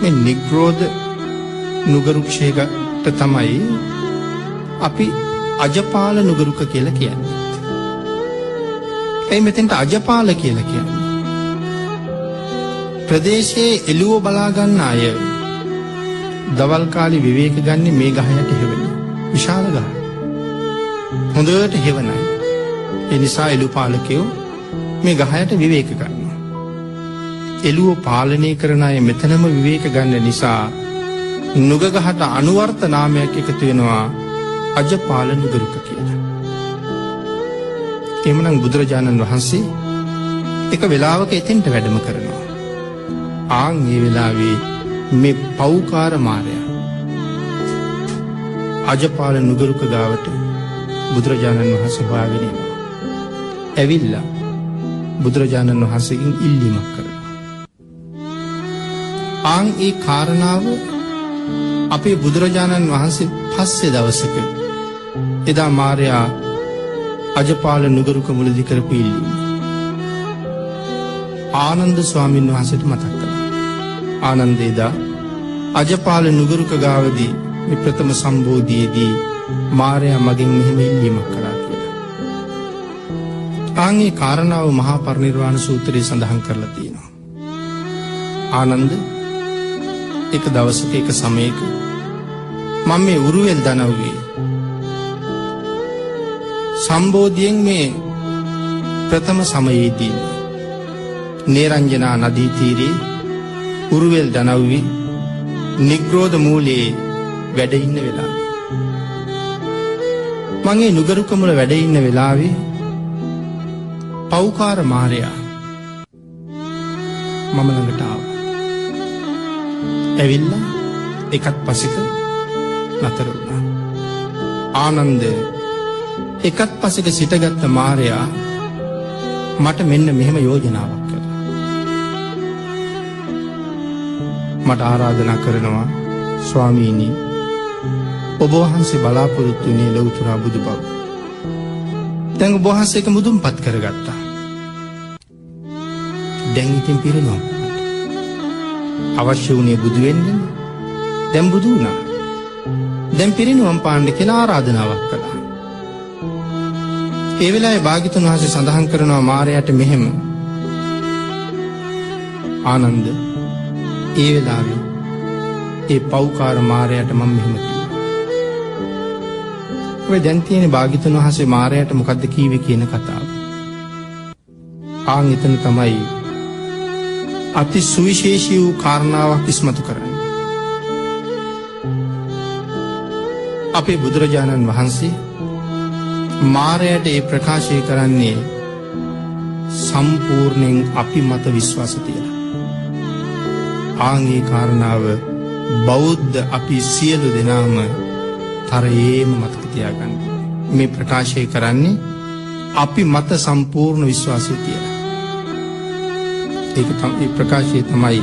මේ නිග්‍රෝධ නුගරුක්ෂයකට තමයි අපි අජපාල නුගරුක කියලා කියන්නේ. ඒ මෙතෙන්ට අජපාල කියලා කියන්නේ ප්‍රදේශයේ එළුව බලා ගන්න අය දවල් කාලේ විවේක ගන්න මේ ගහ යට හැවෙන විශාල ගහ. හොඳට හැවනයි. ඒ නිසා එළු පාලකයෝ මේ ගහ යට විවේක ගන්නවා. එළුව පාලනය කරන අය මෙතනම විවේක ගන්න නිසා නුග ගහට අනුවර්ත නාමයක් එකතු වෙනවා අජපාල නුගරුක කියලා. එhmenan බුදුරජාණන් වහන්සේ එක වෙලාවක එතෙන්ට වැඩම කරනවා. ආන් මේ වෙලාවේ මේ පෞකාර මාරයා අජපාල නුගරුක ගාවට බුදුරජාණන් වහන්සේ හොයාගෙන එනවා. ඇවිල්ලා බුදුරජාණන් වහන්සේගෙන් ඉල්ලීමක් කරනවා. ආන් ඒ කාරණාව අපේ බුදුරජාණන් වහන්සේ පස්සේ දවසක එදා මාරයා අජපාල නුගරුක මුලදි කරපු ඉල්ලීම ආනන්ද ස්වාමීන් වහන්සේට මතක් කළා. ආනන්ද එදා අජපාල නුගරුක ගාවදී මේ ප්‍රථම සම්බෝධියේදී මාරයා මගෙන් මෙහෙම ඉල්ලීමක් කළා කියලා. ආන්ගේ කාරණාව මහා පරිනිර්වාණ සූත්‍රයේ සඳහන් කරලා තියෙනවා. ආනන්ද එක දවසක එක සමයක මම මේ උරුවෙල් දනව්වේ සම්බෝධියෙන් මේ ප්‍රථම සමයේදී නේරංජනා නදී තීරේ උරුවෙල් දනව්වේ නිග්‍රෝධ මූලයේ වැඩ ඉන්න වෙලාවේ මම ඒ නුගරුක මුල වැඩ ඉන්න වෙලාවේ පෞකාර මාරයා මම ළඟට ආවා. ඇවිල්ලා එකත් පසෙක නතර වුණා. ආනන්ද එකත් පසෙක සිටගත්ත මාරයා මට මෙන්න මෙහෙම යෝජනාවක් කළා. මට ආරාධනා කරනවා ස්වාමීනි ඔබ වහන්සේ බලාපොරොත්තු වුණේ ලෞතර බුදු බව. දැන් ඔබ වහන්සේ ඒක මුදුන්පත් කරගත්තා. දැන් ඉතින් පිරෙනවා. අවශ්‍ය වුණේ බුදු වෙන්නේ. දැන් බුදු වුණා. දැන් පිරිනිවන් පාන්න කියලා ආරාධනාවක් කළා. ඒ වෙලාවේ භාග්‍යතුන් වහන්සේ සඳහන් කරනවා මාරයාට මෙහෙම. ආනන්ද ඒ වෙලාවේ ඒ පෞකාර මාරයාට මම මෙහෙම කිව්වා. ඔය දැන් තියෙන භාග්‍යතුන් වහන්සේ මාරයාට මොකද්ද කීවේ කියන කතාව. ආන් එතන තමයි අති සුවිශේෂී වූ කාරණාවක් ඉස්මතු කරන්නේ. අපේ බුදුරජාණන් වහන්සේ මාරයට ඒ ප්‍රකාශය කරන්නේ සම්පූර්ණයෙන් අපි මත විශ්වාස තියලා. ආන්ගේ කාරණාව බෞද්ධ අපි සියලු දෙනාම තරයේම මතක තියාගන්න. මේ ප්‍රකාශය කරන්නේ අපි මත සම්පූර්ණ විශ්වාසය තියලා. ඒක තමයි ප්‍රකාශය තමයි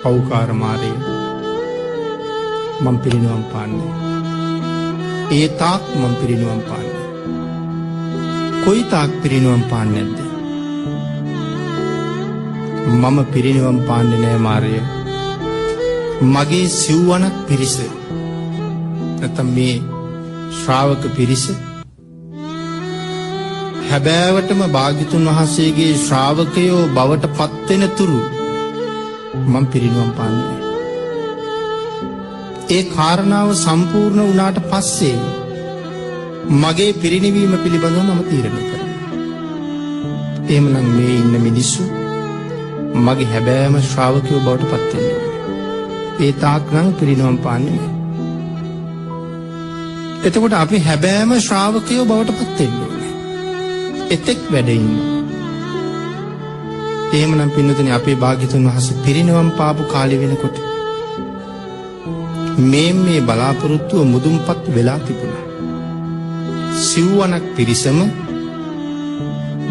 පෞකාර මාරය මම පිරිනිවන් පාන්නේ. ඒ තාක් මම පිරිනිවන් පාන්නේ. කොයි තාක් පිරිනිවන් පාන්නේ නැද්ද? මම පිරිනිවන් පාන්නේ නෑ මාරය. මගේ සිව්වනක් පිරිස නැත්නම් මේ ශ්‍රාවක පිරිස හැබෑවටම භාග්‍යතුන් වහන්සේගේ ශ්‍රාවකයෝ බවට පත්වෙන තුරු මම පිරිනිවන් පාන්නේ. ඒ කාරණාව සම්පූර්ණ වුණාට පස්සේ මගේ පිරිනිවීම පිළිබඳව මම තීරණය කරනවා. එහෙමනම් මේ ඉන්න මිනිස්සු මගේ හැබෑම ශ්‍රාවකයෝ බවට පත් වෙන්න ඕනේ. ඒ තාක් නම් පිරිනිවන් පාන්නේ නැහැ. එතකොට අපි හැබෑම ශ්‍රාවකයෝ බවට පත් වෙන්න ඕනේ. එතෙක් වැඩ ඉන්නවා. එහෙමනම් පින්නතුනි අපේ භාග්‍යතුන් වහන්සේ පිරිනිවන් පාපු කාලේ වෙනකොට මේ බලාපොරොත්තුව මුදුන්පත් වෙලා තිබුණා. සිව්වනක් පිරිසම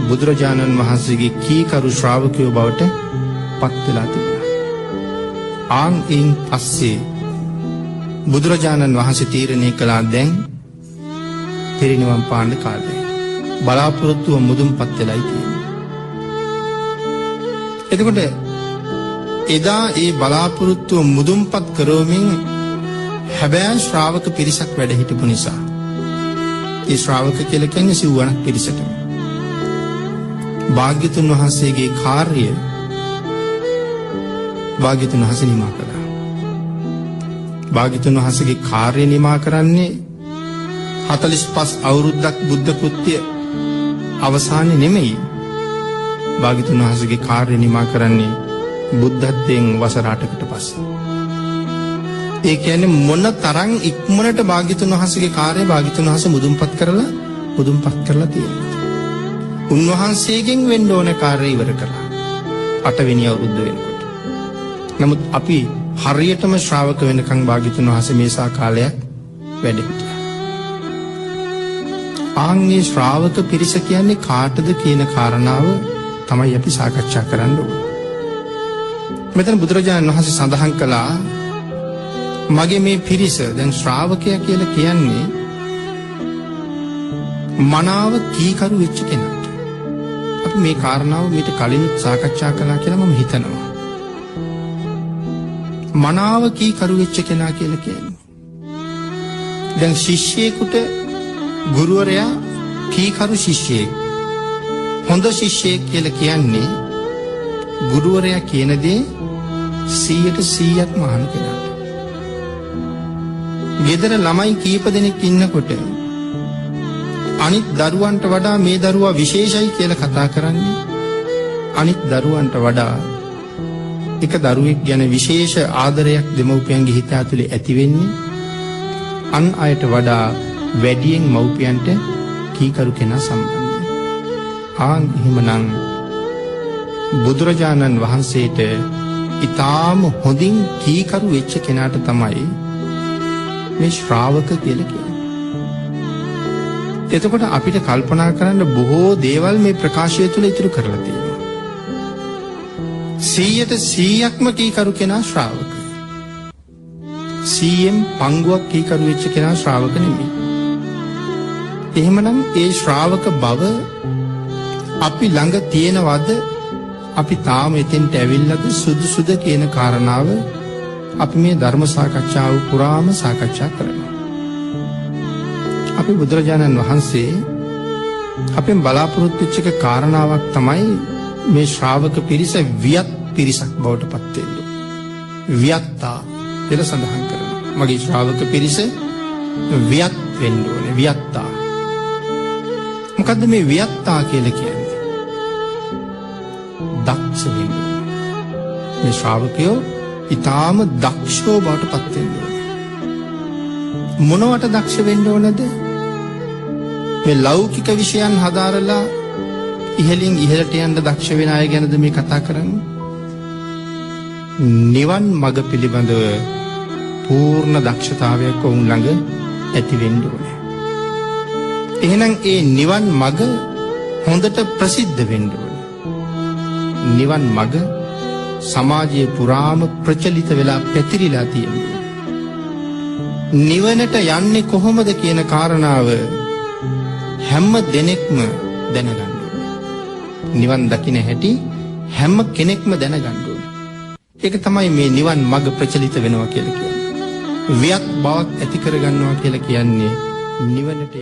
බුදුරජාණන් වහන්සේගේ කීකරු ශ්‍රාවකයෝ බවට පත් වෙලා තිබුණා. ආන් එයින් පස්සේ බුදුරජාණන් වහන්සේ තීරණය කළා දැන් පිරිනිවන් පාන්න කාලය. බලාපොරොත්තුව මුදුන්පත් වෙලායි තියෙන්නේ. එතකොට එදා ඒ බලාපොරොත්තුව මුදුන්පත් කරවමින් හැබෑ ශ්‍රාවක පිරිසක් වැඩ හිටපු නිසා ඒ ශ්‍රාවක කියලා කියන්නේ සිව්වණක් පිරිසට භාග්‍යතුන් වහන්සේගේ කාර්යය භාග්‍යතුන් වහන්සේ නිමා කළා. භාග්‍යතුන් වහන්සේගේ කාර්යය නිමා කරන්නේ 45 අවුරුද්දක් බුද්ධ කෘත්‍ය අවසානයේ නෙමෙයි. භාග්‍යතුන් වහන්සේගේ කාර්යය නිමා කරන්නේ බුද්ධත්වයෙන් වසර 8කට පස්සේ. ඒ කියන්නේ මොන තරම් ඉක්මනට භාග්‍යතුන් වහන්සේගේ කාර්යය භාග්‍යතුන් වහන්සේ මුදුන්පත් කරලා තියෙනවා. උන්වහන්සේගෙන් වෙන්න ඕන කාර්යය ඉවර කළා. 8 වෙනි අවුරුද්ද වෙනකොට. නමුත් අපි හරියටම ශ්‍රාවක වෙනකන් භාග්‍යතුන් වහන්සේ මේසා කාලයක් වැඩ හිටියා. ආන්ගේ ශ්‍රාවක පිරිස කියන්නේ කාටද කියන කාරණාව තමයි අපි සාකච්ඡා කරන්න ඕනේ. මෙතන බුදුරජාණන් වහන්සේ සඳහන් කළා මගේ මේ පිරිස දැන් ශ්‍රාවකයා කියලා කියන්නේ මනාව කීකරු වෙච්ච කෙනාට. අපි මේ කාරණාව මීට කලින් සාකච්ඡා කළා කියලා මම හිතනවා. මනාව කීකරු වෙච්ච කෙනා කියලා කියන්නේ. දැන් ශිෂ්‍යයෙකුට ගුරුවරයා කීකරු ශිෂ්‍යයෙක්. හොඳ ශිෂ්‍යයෙක් කියලා කියන්නේ ගුරුවරයා කියන දේ 100%ක්ම අහන කෙනාට. ගෙදර ළමයි කීප දෙනෙක් ඉන්නකොට අනිත් දරුවන්ට වඩා මේ දරුවා විශේෂයි කියලා කතා කරන්නේ අනිත් දරුවන්ට වඩා එක දරුවෙක් ගැන විශේෂ ආදරයක් දෙමව්පියන්ගේ හිත ඇතුලේ ඇති වෙන්නේ අන් අයට වඩා වැඩියෙන් මව්පියන්ට කීකරු කෙනා සම්බන්ධයි. එහෙමනම් බුදුරජාණන් වහන්සේට ඊටාම හොඳින් කීකරු වෙච්ච කෙනාට තමයි මේ ශ්‍රාවක කියලා කියන්නේ. එතකොට අපිට කල්පනා කරන්න බොහෝ දේවල් මේ ප්‍රකාශය තුළ ඉතුරු කරලා තියෙනවා. 100%ක්ම කීකරු කෙනා ශ්‍රාවක. 100න් පංගුවක් කීකරු වෙච්ච කෙනා ශ්‍රාවක නෙමෙයි. එහෙමනම් ඒ ශ්‍රාවක බව අපි ළඟ තියෙනවද? අපි තාම එතෙන්ට ඇවිල්ලාද සුදුසුද කියන කාරණාව අපි මේ ධර්ම සාකච්ඡාව පුරාම සාකච්ඡා කරනවා. අපි බුදුරජාණන් වහන්සේ අපෙන් බලාපොරොත්තු වෙච්ච කාරණාවක් තමයි මේ ශ්‍රාවක පිරිස වියත් පිරිසක් බවට පත් වෙන්නේ. වියත්තා කියලා සඳහන් කරනවා. මගේ ශ්‍රාවක පිරිස වියත් වෙන්න ඕනේ. වියත්තා. මොකද්ද මේ වියත්තා කියලා කියන්නේ? දක්ෂ වෙන්න ඕනේ. මේ ශ්‍රාවකයෝ ඊටාම දක්ෂෝ බවට පත් වෙන්න ඕනේ. මොනවට දක්ෂ වෙන්න ඕනද? මේ ලෞකික විෂයන් හදාරලා ඉහළින් ඉහළට යන්න දක්ෂ වෙන අය ගැනද මේ කතා කරන්නේ? නිවන් මඟ පිළිබඳව පූර්ණ දක්ෂතාවයක් වුන් ළඟ ඇති වෙන්න ඕනේ. එහෙනම් ඒ නිවන් මඟ හොඳට ප්‍රසිද්ධ වෙන්න ඕනේ. නිවන් මඟ සමාජයේ පුරාම ප්‍රචලිත වෙලා පැතිරිලා තියෙනවා. නිවනට යන්නේ කොහොමද කියන කාරණාව හැම දෙනෙක්ම දැනගන්න ඕනේ. නිවන් දකින්න හැටි හැම කෙනෙක්ම දැනගන්න ඕනේ. ඒක තමයි මේ නිවන් මඟ ප්‍රචලිත වෙනවා කියලා කියන්නේ. වියත් බවක් ඇති කරගන්නවා කියලා කියන්නේ නිවනට